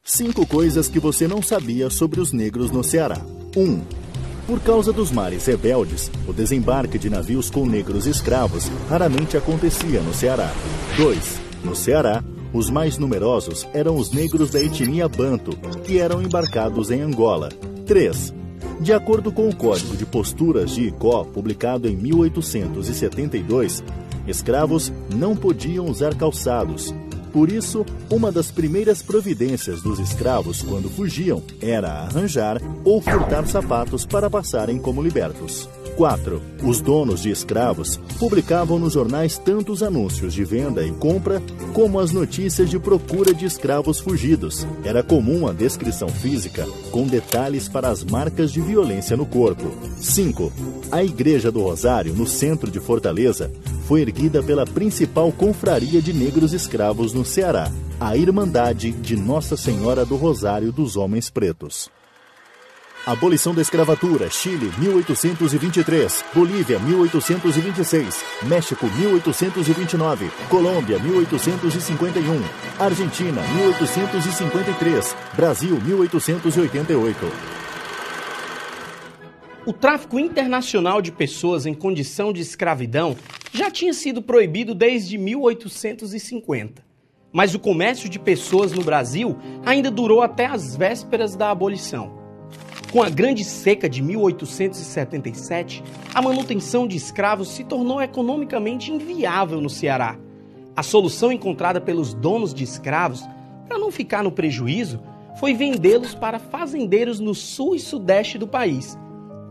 5 coisas que você não sabia sobre os negros no Ceará. 1. Por causa dos mares rebeldes, o desembarque de navios com negros escravos raramente acontecia no Ceará. 2. No Ceará, os mais numerosos eram os negros da etnia Banto, que eram embarcados em Angola. 3. De acordo com o Código de Posturas de Icó, publicado em 1872, escravos não podiam usar calçados. Por isso, uma das primeiras providências dos escravos quando fugiam era arranjar ou furtar sapatos para passarem como libertos. 4. Os donos de escravos publicavam nos jornais tanto os anúncios de venda e compra, como as notícias de procura de escravos fugidos. Era comum a descrição física, com detalhes para as marcas de violência no corpo. 5. A Igreja do Rosário, no centro de Fortaleza, foi erguida pela principal confraria de negros escravos no Ceará, a Irmandade de Nossa Senhora do Rosário dos Homens Pretos. Abolição da escravatura, Chile, 1823, Bolívia, 1826, México, 1829, Colômbia, 1851, Argentina, 1853, Brasil, 1888. O tráfico internacional de pessoas em condição de escravidão já tinha sido proibido desde 1850. Mas o comércio de pessoas no Brasil ainda durou até as vésperas da abolição. Com a Grande Seca de 1877, a manutenção de escravos se tornou economicamente inviável no Ceará. A solução encontrada pelos donos de escravos, para não ficar no prejuízo, foi vendê-los para fazendeiros no sul e sudeste do país,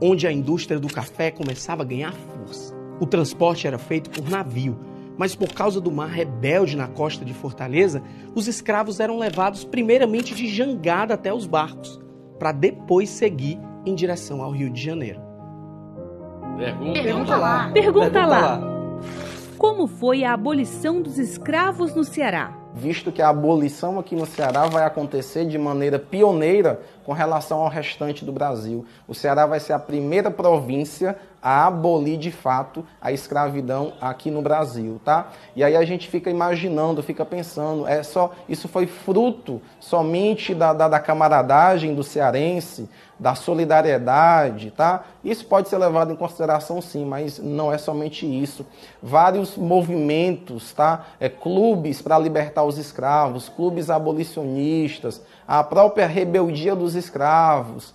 onde a indústria do café começava a ganhar força. O transporte era feito por navio, mas por causa do mar rebelde na costa de Fortaleza, os escravos eram levados primeiramente de jangada até os barcos, para depois seguir em direção ao Rio de Janeiro. Pergunta lá. Pergunta lá. Como foi a abolição dos escravos no Ceará? Visto que a abolição aqui no Ceará vai acontecer de maneira pioneira com relação ao restante do Brasil. O Ceará vai ser a primeira província a abolir de fato a escravidão aqui no Brasil, tá? E aí a gente fica imaginando, fica pensando, isso foi fruto somente da camaradagem do cearense, da solidariedade, tá? Isso pode ser levado em consideração sim, mas não é somente isso. Vários movimentos, tá? Clubes para libertar os escravos, clubes abolicionistas, a própria rebeldia dos escravos,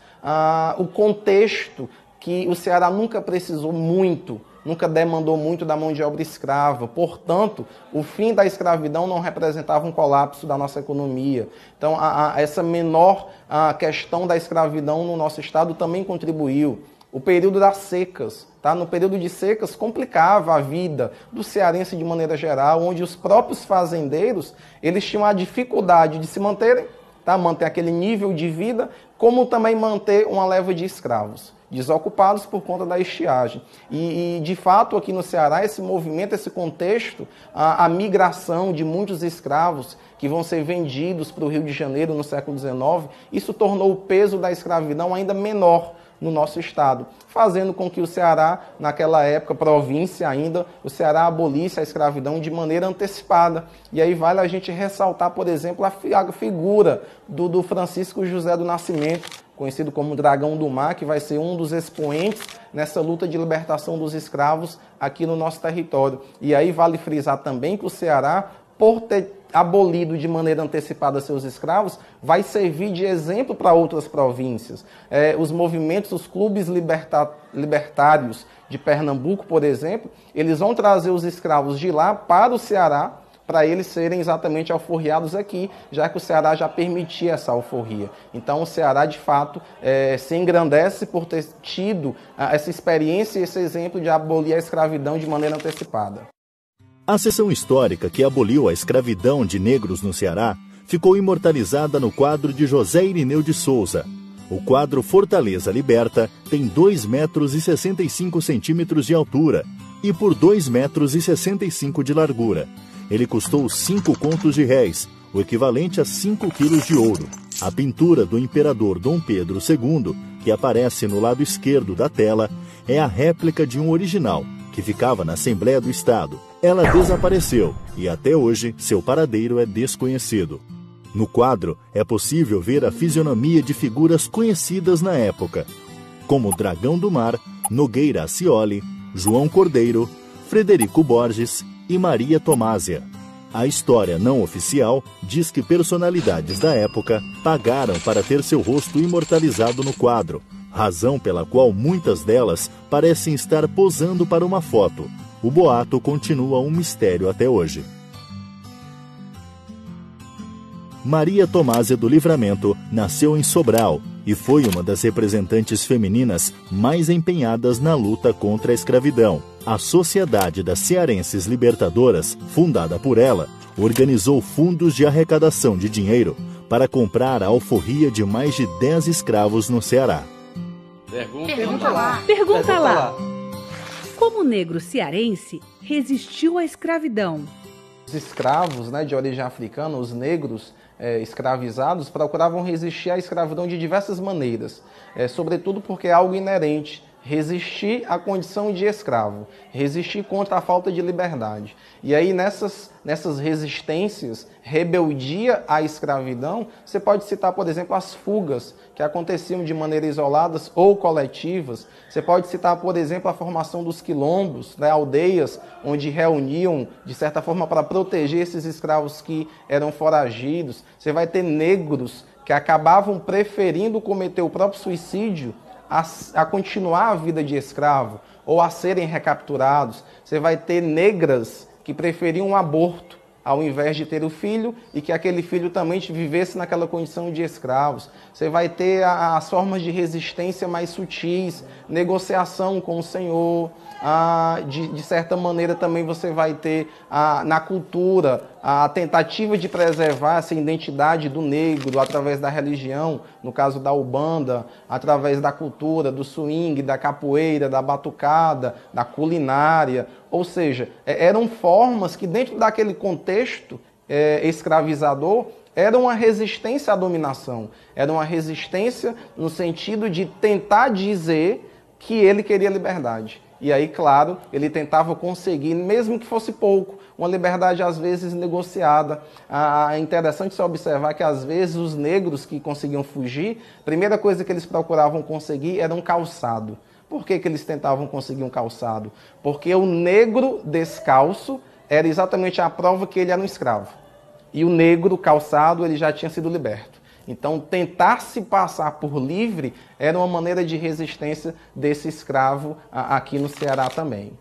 o contexto que o Ceará nunca precisou muito, nunca demandou muito da mão de obra escrava. Portanto, o fim da escravidão não representava um colapso da nossa economia. Então, essa menor questão da escravidão no nosso estado também contribuiu. O período das secas, tá? No período de secas complicava a vida do cearense de maneira geral, onde os próprios fazendeiros eles tinham a dificuldade de se manterem, tá? Manter aquele nível de vida, como também manter uma leva de escravos desocupados por conta da estiagem. E de fato, aqui no Ceará, esse movimento, esse contexto, a migração de muitos escravos que vão ser vendidos para o Rio de Janeiro no século XIX, isso tornou o peso da escravidão ainda menor no nosso estado, fazendo com que o Ceará, naquela época, província ainda, o Ceará abolisse a escravidão de maneira antecipada. E aí vale a gente ressaltar, por exemplo, a figura do Francisco José do Nascimento, conhecido como Dragão do Mar, que vai ser um dos expoentes nessa luta de libertação dos escravos aqui no nosso território. E aí vale frisar também que o Ceará, por ter abolido de maneira antecipada seus escravos, vai servir de exemplo para outras províncias. Os movimentos, os clubes libertários de Pernambuco, por exemplo, eles vão trazer os escravos de lá para o Ceará, para eles serem exatamente alforriados aqui, já que o Ceará já permitia essa alforria. Então o Ceará, de fato, se engrandece por ter tido essa experiência e esse exemplo de abolir a escravidão de maneira antecipada. A seção histórica que aboliu a escravidão de negros no Ceará ficou imortalizada no quadro de José Irineu de Souza. O quadro Fortaleza Liberta tem 2 metros e 65 centímetros de altura e por 2 metros e 65 de largura. Ele custou 5 contos de réis, o equivalente a 5 quilos de ouro. A pintura do imperador Dom Pedro II, que aparece no lado esquerdo da tela, é a réplica de um original, que ficava na Assembleia do Estado. Ela desapareceu e até hoje seu paradeiro é desconhecido. No quadro, é possível ver a fisionomia de figuras conhecidas na época, como Dragão do Mar, Nogueira Acioli, João Cordeiro, Frederico Borges e Maria Tomásia. A história não oficial diz que personalidades da época pagaram para ter seu rosto imortalizado no quadro, razão pela qual muitas delas parecem estar posando para uma foto. O boato continua um mistério até hoje. Maria Tomásia do Livramento nasceu em Sobral e foi uma das representantes femininas mais empenhadas na luta contra a escravidão. A Sociedade das Cearenses Libertadoras, fundada por ela, organizou fundos de arrecadação de dinheiro para comprar a alforria de mais de 10 escravos no Ceará. Pergunta lá. Como o negro cearense resistiu à escravidão? Os escravos, de origem africana, os negros escravizados, procuravam resistir à escravidão de diversas maneiras, sobretudo porque é algo inerente. Resistir à condição de escravo, resistir contra a falta de liberdade. E aí nessas resistências, rebeldia à escravidão, você pode citar, por exemplo, as fugas que aconteciam de maneira isoladas ou coletivas. Você pode citar, por exemplo, a formação dos quilombos, aldeias onde reuniam, de certa forma, para proteger esses escravos que eram foragidos. Você vai ter negros que acabavam preferindo cometer o próprio suicídio a continuar a vida de escravo ou a serem recapturados. Você vai ter negras que preferiam um aborto ao invés de ter o filho e que aquele filho também vivesse naquela condição de escravos. Você vai ter as formas de resistência mais sutis, negociação com o Senhor. De certa maneira também você vai ter na cultura a tentativa de preservar essa identidade do negro através da religião, no caso da Umbanda, através da cultura, do swing, da capoeira, da batucada, da culinária. Ou seja, eram formas que dentro daquele contexto escravizador era uma resistência à dominação, era uma resistência no sentido de tentar dizer que ele queria liberdade. E aí, claro, ele tentava conseguir, mesmo que fosse pouco, uma liberdade às vezes negociada. É interessante se observar que às vezes os negros que conseguiam fugir, a primeira coisa que eles procuravam conseguir era um calçado. Por que eles tentavam conseguir um calçado? Porque o negro descalço era exatamente a prova que ele era um escravo. E o negro calçado ele já tinha sido liberto. Então, tentar se passar por livre era uma maneira de resistência desse escravo aqui no Ceará também.